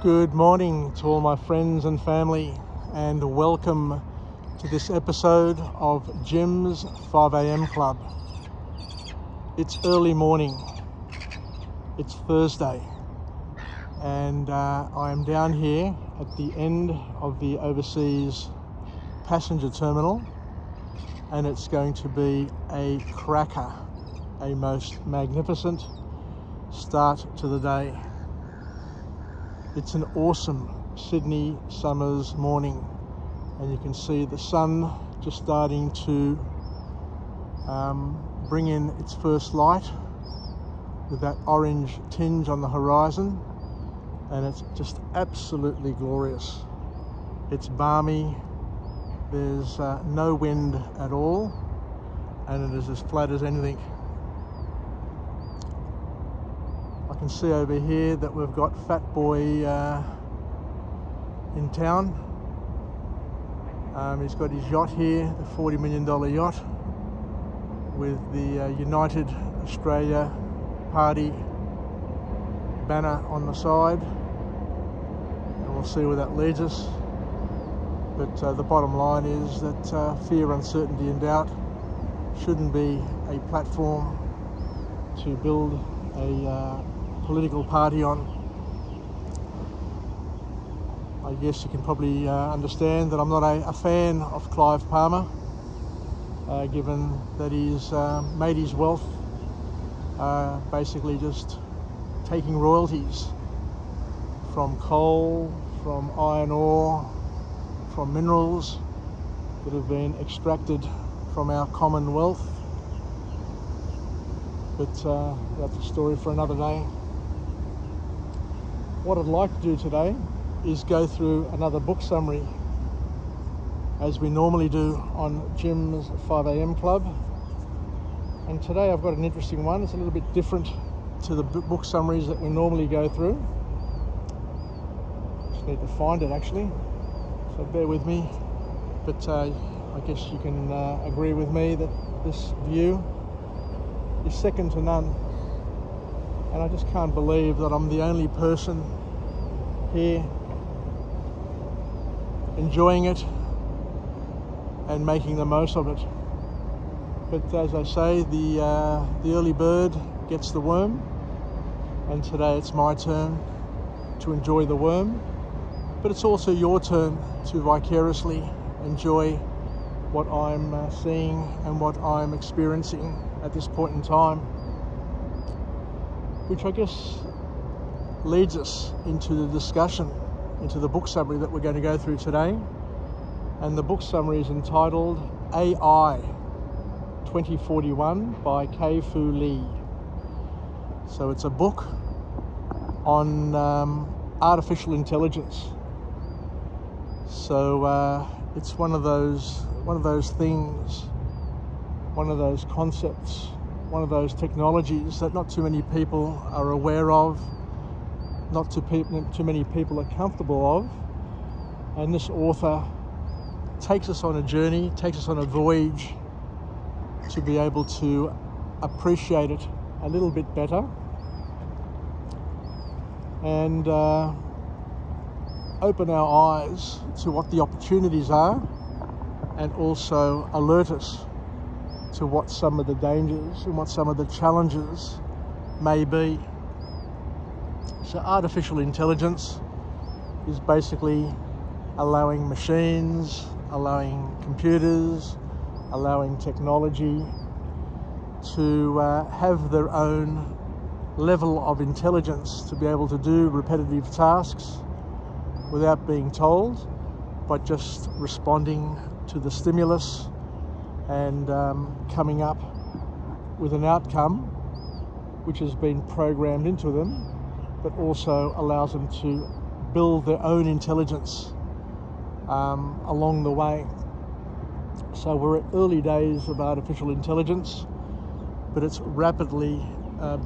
Good morning to all my friends and family, and welcome to this episode of Jim's 5 a.m. Club. It's early morning, it's Thursday, and I am down here at the end of the overseas passenger terminal, and it's going to be a cracker, a most magnificent start to the day. It's an awesome Sydney summer's morning, and you can see the sun just starting to bring in its first light with that orange tinge on the horizon, and it's just absolutely glorious. It's balmy, there's no wind at all, and it is as flat as anything. I can see over here that we've got Fat Boy in town. He's got his yacht here, the $40 million yacht, with the United Australia Party banner on the side, and we'll see where that leads us. But the bottom line is that fear, uncertainty and doubt shouldn't be a platform to build a political party on. I guess you can probably understand that I'm not a fan of Clive Palmer, given that he's made his wealth basically just taking royalties from coal, from iron ore, from minerals that have been extracted from our common wealth. But that's a story for another day. What I'd like to do today is go through another book summary, as we normally do on Jim's 5 a.m. Club. And today I've got an interesting one. It's a little bit different to the book summaries that we normally go through. Just need to find it actually, so bear with me. But I guess you can agree with me that this view is second to none. And I just can't believe that I'm the only person here enjoying it and making the most of it. But as I say, the early bird gets the worm, and today it's my turn to enjoy the worm, but it's also your turn to vicariously enjoy what I'm seeing and what I'm experiencing at this point in time, which I guess leads us into the discussion, into the book summary that we're going to go through today. And the book summary is entitled AI 2041 by Kai-Fu Lee. So it's a book on artificial intelligence. So it's one of those things, one of those concepts, one of those technologies that not too many people are aware of, not too many people are comfortable of. And this author takes us on a journey, takes us on a voyage to be able to appreciate it a little bit better, and open our eyes to what the opportunities are, and also alert us to what some of the dangers and what some of the challenges may be. So artificial intelligence is basically allowing machines, allowing computers, allowing technology to have their own level of intelligence, to be able to do repetitive tasks without being told, but just responding to the stimulus and coming up with an outcome which has been programmed into them, but also allows them to build their own intelligence along the way. So we're at early days of artificial intelligence, but it's rapidly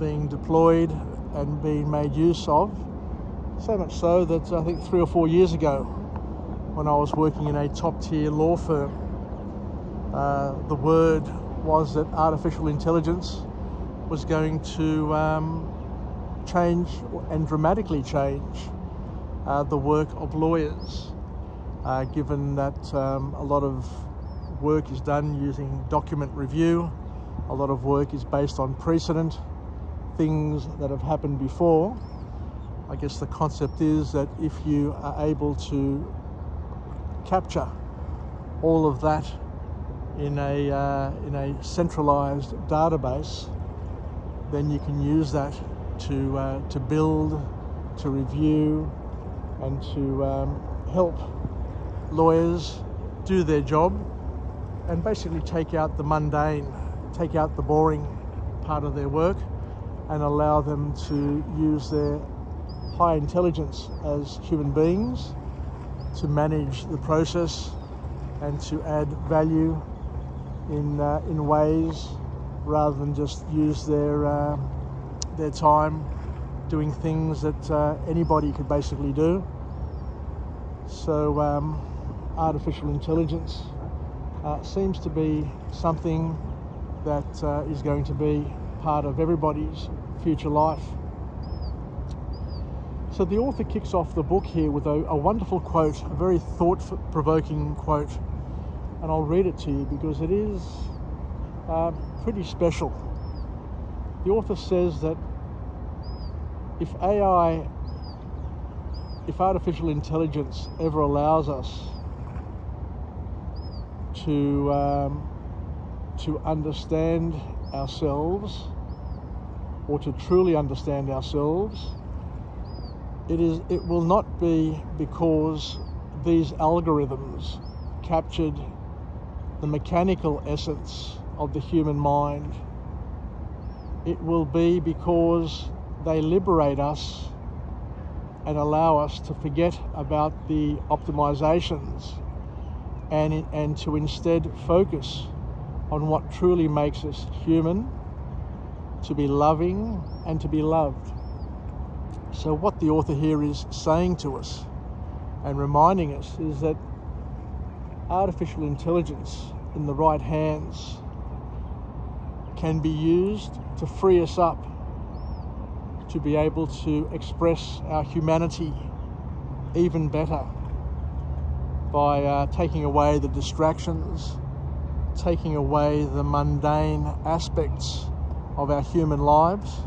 being deployed and being made use of. So much so that I think 3 or 4 years ago, when I was working in a top-tier law firm, the word was that artificial intelligence was going to change and dramatically change the work of lawyers, given that a lot of work is done using document review, a lot of work is based on precedent, things that have happened before. I guess the concept is that if you are able to capture all of that in a centralized database, then you can use that to build, to review, and to help lawyers do their job and basically take out the mundane, take out the boring part of their work, and allow them to use their high intelligence as human beings to manage the process and to add value in ways, rather than just use their time doing things that anybody could basically do. So artificial intelligence seems to be something that is going to be part of everybody's future life. So the author kicks off the book here with a wonderful quote, a very thought-provoking quote, and I'll read it to you because it is pretty special. The author says that if artificial intelligence ever allows us to understand ourselves, or to truly understand ourselves, it will not be because these algorithms captured the mechanical essence of the human mind. It will be because they liberate us and allow us to forget about the optimizations and to instead focus on what truly makes us human, to be loving and to be loved. So what the author here is saying to us and reminding us is that artificial intelligence in the right hands can be used to free us up to be able to express our humanity even better by taking away the distractions, taking away the mundane aspects of our human lives,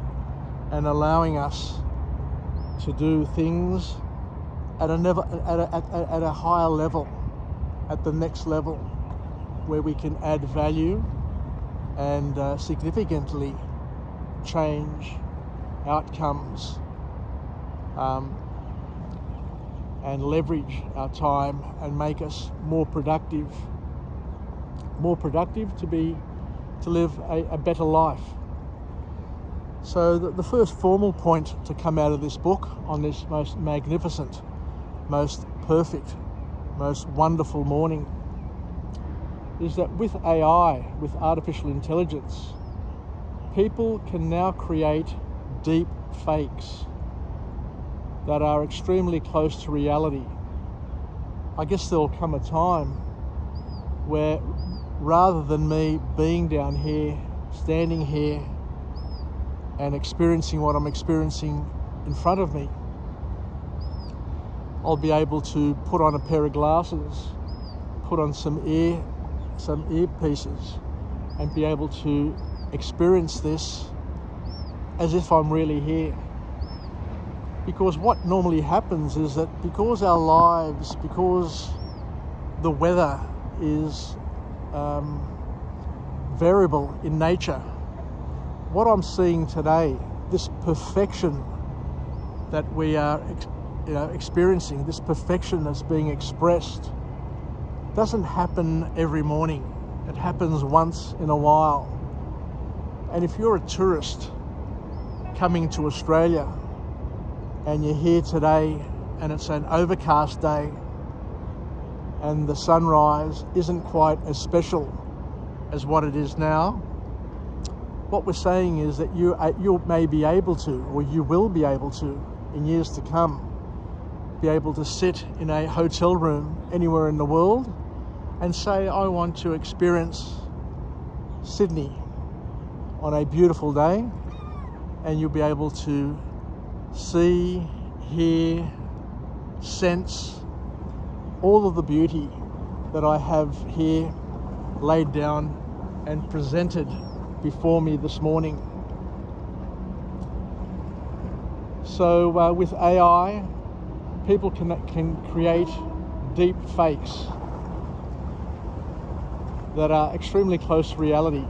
and allowing us to do things at a higher level, at the next level, where we can add value and significantly change outcomes and leverage our time and make us more productive to live a better life. So the first formal point to come out of this book on this most magnificent, most perfect, most wonderful morning is that with AI, with artificial intelligence, people can now create deep fakes that are extremely close to reality. I guess there'll come a time where, rather than me being down here, standing here, and experiencing what I'm experiencing in front of me, I'll be able to put on a pair of glasses, put on some earpieces, and be able to experience this as if I'm really here. Because what normally happens is that because our lives, because the weather is variable in nature, what I'm seeing today, this perfection that we are experiencing, this perfection that's being expressed, doesn't happen every morning. It happens once in a while. And if you're a tourist coming to Australia and you're here today and it's an overcast day and the sunrise isn't quite as special as what it is now, what we're saying is that you may be able to, or you will be able to, in years to come, be able to sit in a hotel room anywhere in the world and say, I want to experience Sydney on a beautiful day, and you'll be able to see, hear, sense all of the beauty that I have here laid down and presented before me this morning. So with AI, people can create deep fakes that are extremely close to reality.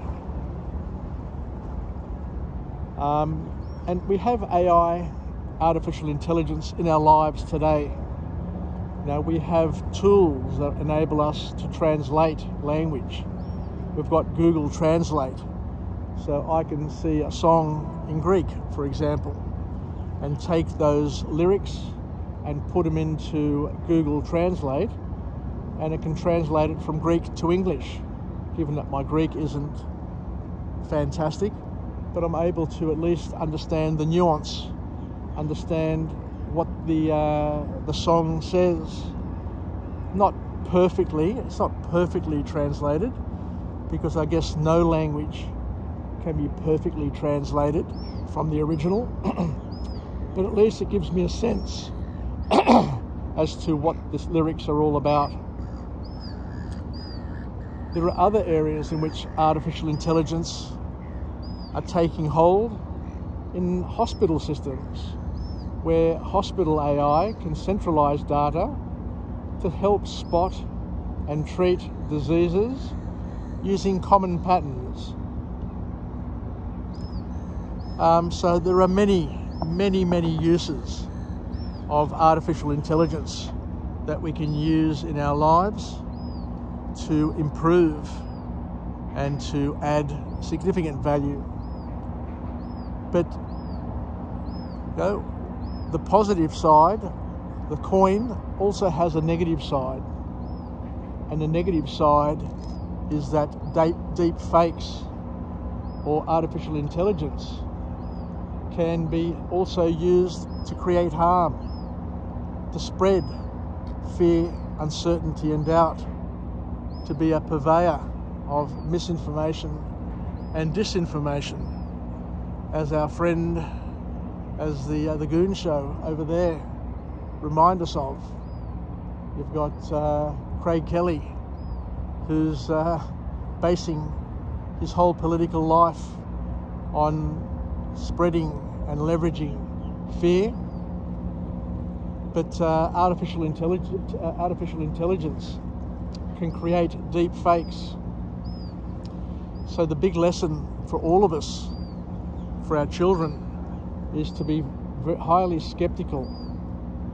And we have AI, artificial intelligence, in our lives today. Now, we have tools that enable us to translate language. We've got Google Translate, so I can see a song in Greek, for example, and take those lyrics and put them into Google Translate, and it can translate it from Greek to English, given that my Greek isn't fantastic, but I'm able to at least understand the nuance, understand what the song says. Not perfectly, it's not perfectly translated, because I guess no language can be perfectly translated from the original, but at least it gives me a sense as to what the lyrics are all about. There are other areas in which artificial intelligence are taking hold in hospital systems, where hospital AI can centralise data to help spot and treat diseases using common patterns. So there are many uses of artificial intelligence that we can use in our lives to improve and to add significant value. But the positive side, the coin, also has a negative side. And the negative side is that deep fakes or artificial intelligence can be also used to create harm, to spread fear, uncertainty and doubt, to be a purveyor of misinformation and disinformation, as our friend, as the Goon Show over there remind us of. You've got Craig Kelly, who's basing his whole political life on spreading and leveraging fear. But artificial intelligence can create deep fakes. So the big lesson for all of us, for our children, is to be highly skeptical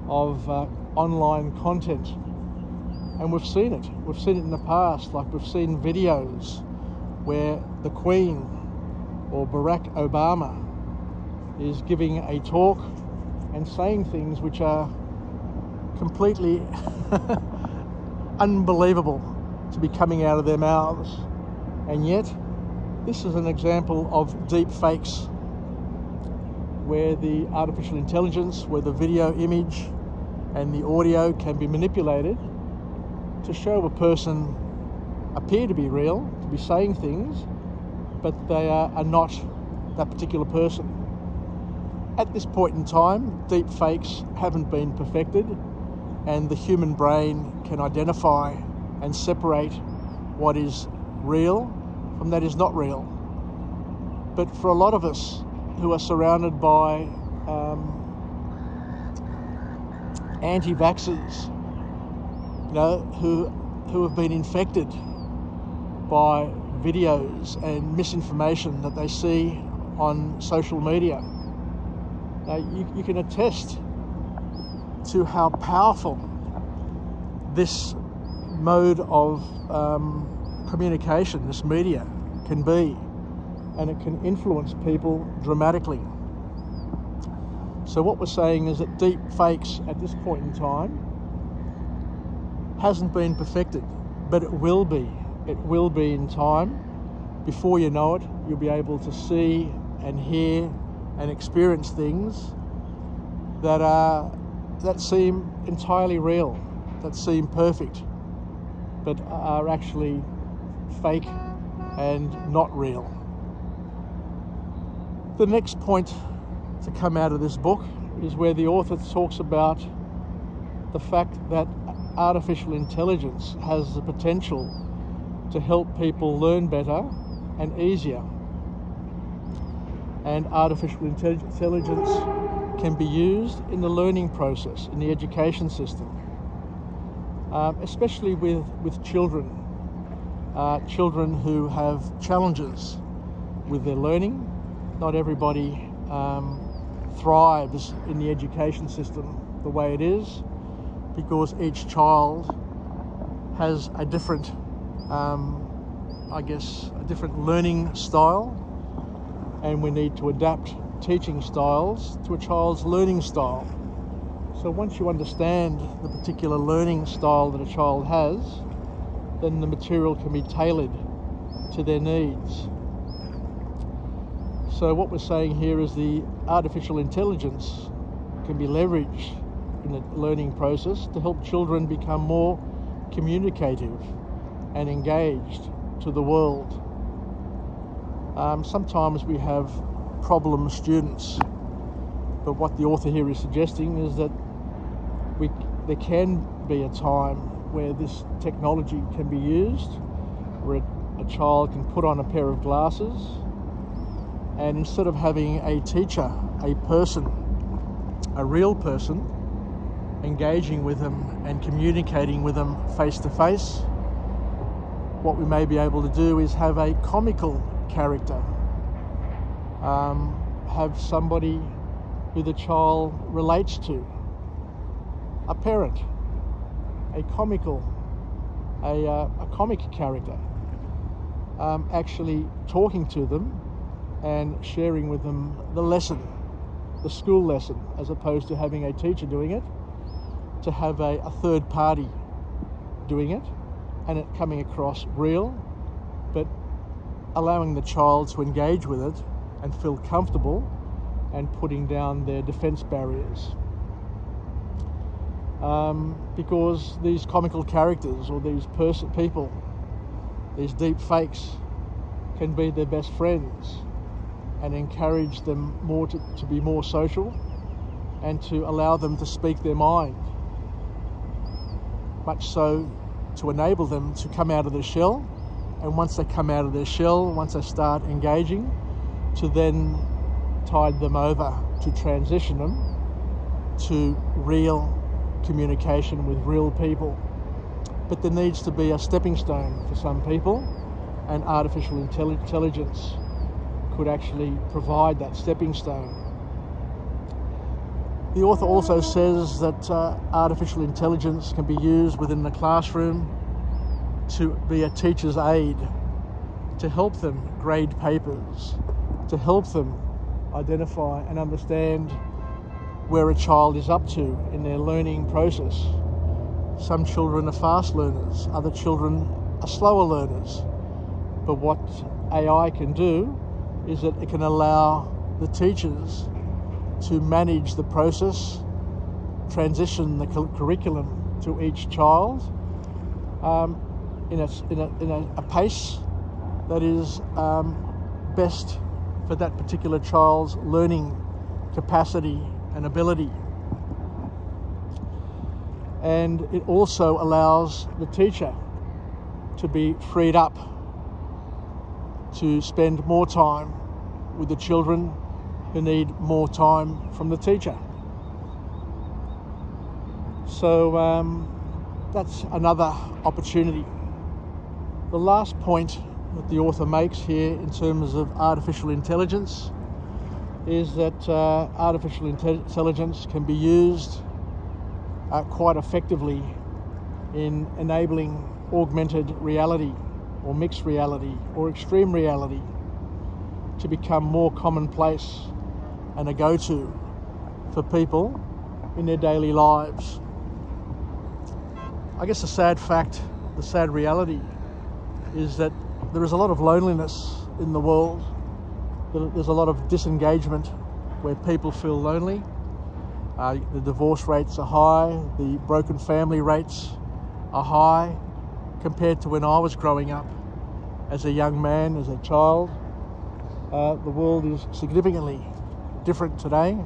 of online content. And we've seen it in the past. Like, we've seen videos where the Queen or Barack Obama is giving a talk and saying things which are completely unbelievable to be coming out of their mouths. And yet, this is an example of deep fakes, where the artificial intelligence, where the video image and the audio can be manipulated to show a person appear to be real, to be saying things, but they are not that particular person. At this point in time, deep fakes haven't been perfected, and the human brain can identify and separate what is real from that is not real. But for a lot of us who are surrounded by anti-vaxxers, who have been infected by videos and misinformation that they see on social media, you can attest to how powerful this mode of communication, this media, can be, and it can influence people dramatically. So what we're saying is that deep fakes at this point in time hasn't been perfected, but it will be. It will be in time. Before you know it, you'll be able to see and hear and experience things that seem entirely real, that seem perfect, but are actually fake and not real. The next point to come out of this book is where the author talks about the fact that artificial intelligence has the potential to help people learn better and easier. And artificial intelligence can be used in the learning process, in the education system, especially with children. Children who have challenges with their learning. Not everybody thrives in the education system the way it is, because each child has a different, a different learning style, and we need to adapt teaching styles to a child's learning style. So once you understand the particular learning style that a child has, then the material can be tailored to their needs. So what we're saying here is the artificial intelligence can be leveraged in the learning process to help children become more communicative and engaged to the world. Sometimes we have problem students, but what the author here is suggesting is that there can be a time where this technology can be used, where a child can put on a pair of glasses, and instead of having a teacher, a person, a real person, engaging with them and communicating with them face to face, what we may be able to do is have a comical character, have somebody who the child relates to, a parent, a comic character, actually talking to them and sharing with them the lesson, the school lesson, as opposed to having a teacher doing it, to have a third party doing it, and it coming across real, but allowing the child to engage with it and feel comfortable and putting down their defense barriers. Because these comical characters or these people, these deep fakes, can be their best friends and encourage them more to be more social and to allow them to speak their mind, much so to enable them to come out of their shell. And once they come out of their shell, once they start engaging, to then tide them over, to transition them to real communication with real people. But there needs to be a stepping stone for some people, and artificial intelligence could actually provide that stepping stone. The author also says that artificial intelligence can be used within the classroom to be a teacher's aid, to help them grade papers, to help them identify and understand where a child is up to in their learning process. Some children are fast learners, other children are slower learners. But what AI can do is that it can allow the teachers to manage the process, transition the curriculum to each child in a pace that is best for that particular child's learning capacity and ability. And it also allows the teacher to be freed up to spend more time with the children who need more time from the teacher. So that's another opportunity. The last point that the author makes here in terms of artificial intelligence is that artificial intelligence can be used quite effectively in enabling augmented reality or mixed reality or extreme reality to become more commonplace and a go-to for people in their daily lives. I guess the sad fact, the sad reality is that there is a lot of loneliness in the world. There's a lot of disengagement where people feel lonely. The divorce rates are high, the broken family rates are high compared to when I was growing up as a young man, as a child. The world is significantly different today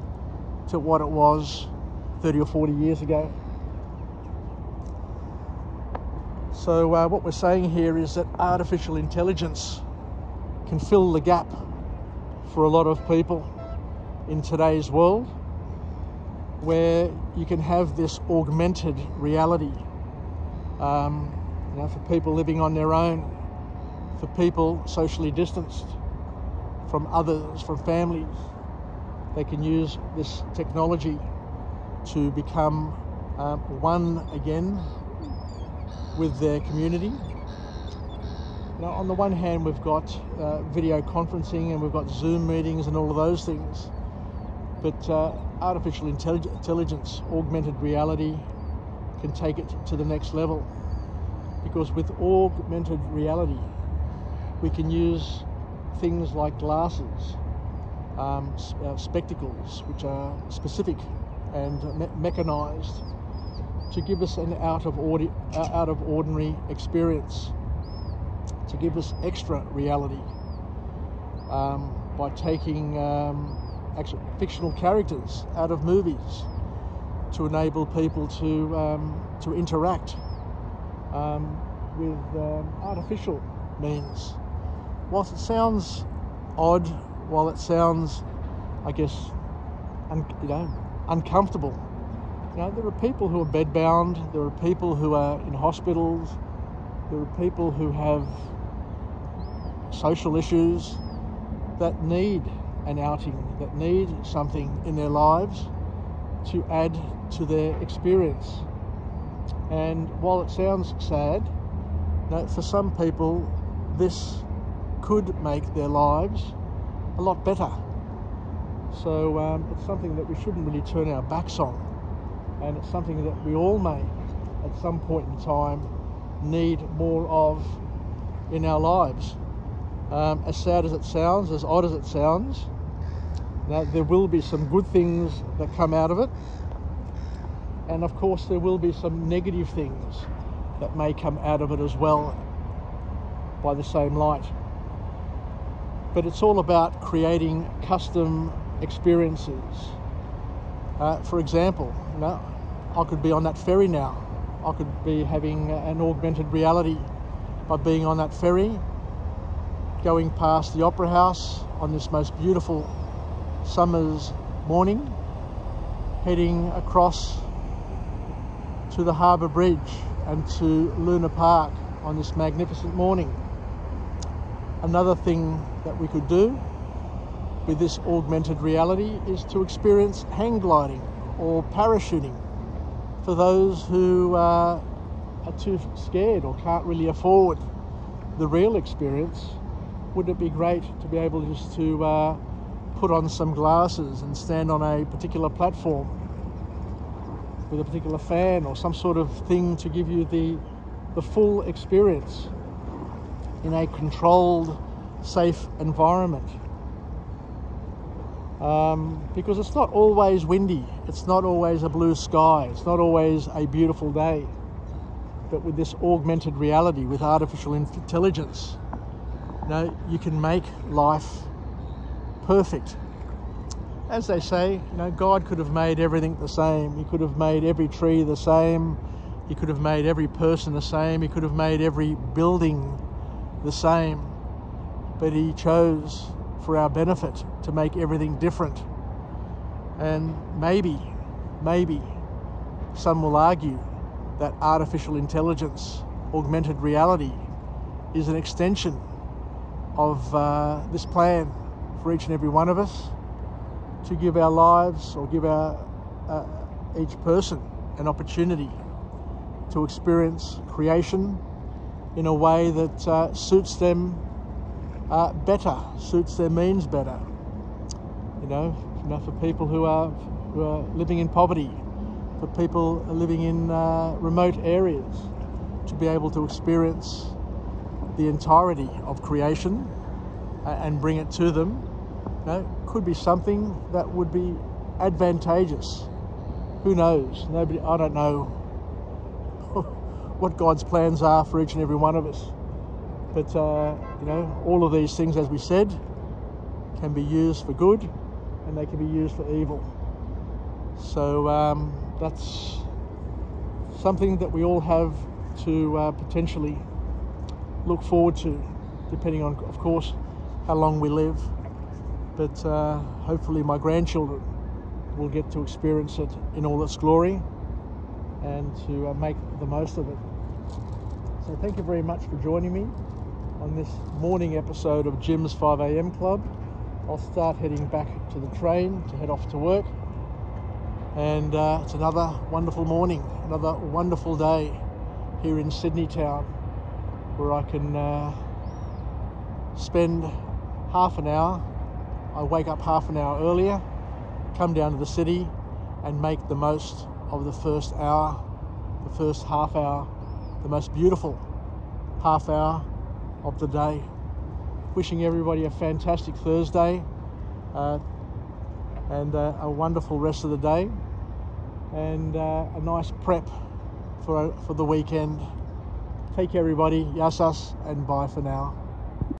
to what it was 30 or 40 years ago. So what we're saying here is that artificial intelligence can fill the gap for a lot of people in today's world, where you can have this augmented reality, for people living on their own, for people socially distanced from others, from families. They can use this technology to become one again with their community. Now, on the one hand, we've got video conferencing and we've got Zoom meetings and all of those things, but artificial intelligence, augmented reality can take it to the next level, because with augmented reality we can use things like glasses, spectacles, which are specific and mechanized to give us an out of ordinary experience, to give us extra reality, by taking actual fictional characters out of movies to enable people to interact with artificial means. Whilst it sounds odd, while it sounds, I guess, uncomfortable, there are people who are bedbound, there are people who are in hospitals, there are people who have social issues that need an outing, that need something in their lives to add to their experience. And while it sounds sad, for some people this could make their lives a lot better. So it's something that we shouldn't really turn our backs on, and it's something that we all may at some point in time need more of in our lives. As sad as it sounds, as odd as it sounds, there will be some good things that come out of it, and of course there will be some negative things that may come out of it as well by the same light. But it's all about creating custom experiences. For example, I could be on that ferry now. I could be having an augmented reality by being on that ferry, going past the Opera House on this most beautiful summer's morning, heading across to the Harbour Bridge and to Luna Park on this magnificent morning. Another thing that we could do with this augmented reality is to experience hang gliding or parachuting for those who are too scared or can't really afford the real experience. Wouldn't it be great to be able just to put on some glasses and stand on a particular platform with a particular fan or some sort of thing to give you the full experience in a controlled, safe environment? Because it's not always windy, it's not always a blue sky, it's not always a beautiful day. But with this augmented reality, with artificial intelligence, you can make life perfect. As they say, God could have made everything the same. He could have made every tree the same. He could have made every person the same. He could have made every building the same. But he chose, for our benefit, to make everything different. And maybe some will argue that artificial intelligence, augmented reality, is an extension of this plan for each and every one of us, to give our lives, or give each person an opportunity to experience creation in a way that suits them better, suits their means better. For people who are living in poverty, for people living in remote areas, to be able to experience the entirety of creation and bring it to them, could be something that would be advantageous. Who knows? I don't know what God's plans are for each and every one of us. But, all of these things, as we said, can be used for good and they can be used for evil. So that's something that we all have to potentially look forward to, depending on, of course, how long we live. But hopefully my grandchildren will get to experience it in all its glory and to make the most of it. So thank you very much for joining me on this morning episode of Jim's 5 a.m. Club. I'll start heading back to the train to head off to work. And it's another wonderful morning, another wonderful day here in Sydney town, where I can spend half an hour. I wake up half an hour earlier, come down to the city and make the most of the first hour, the first half hour, the most beautiful half hour of the day. Wishing everybody a fantastic Thursday and a wonderful rest of the day, and a nice prep for the weekend. Take care everybody, yasas, and bye for now.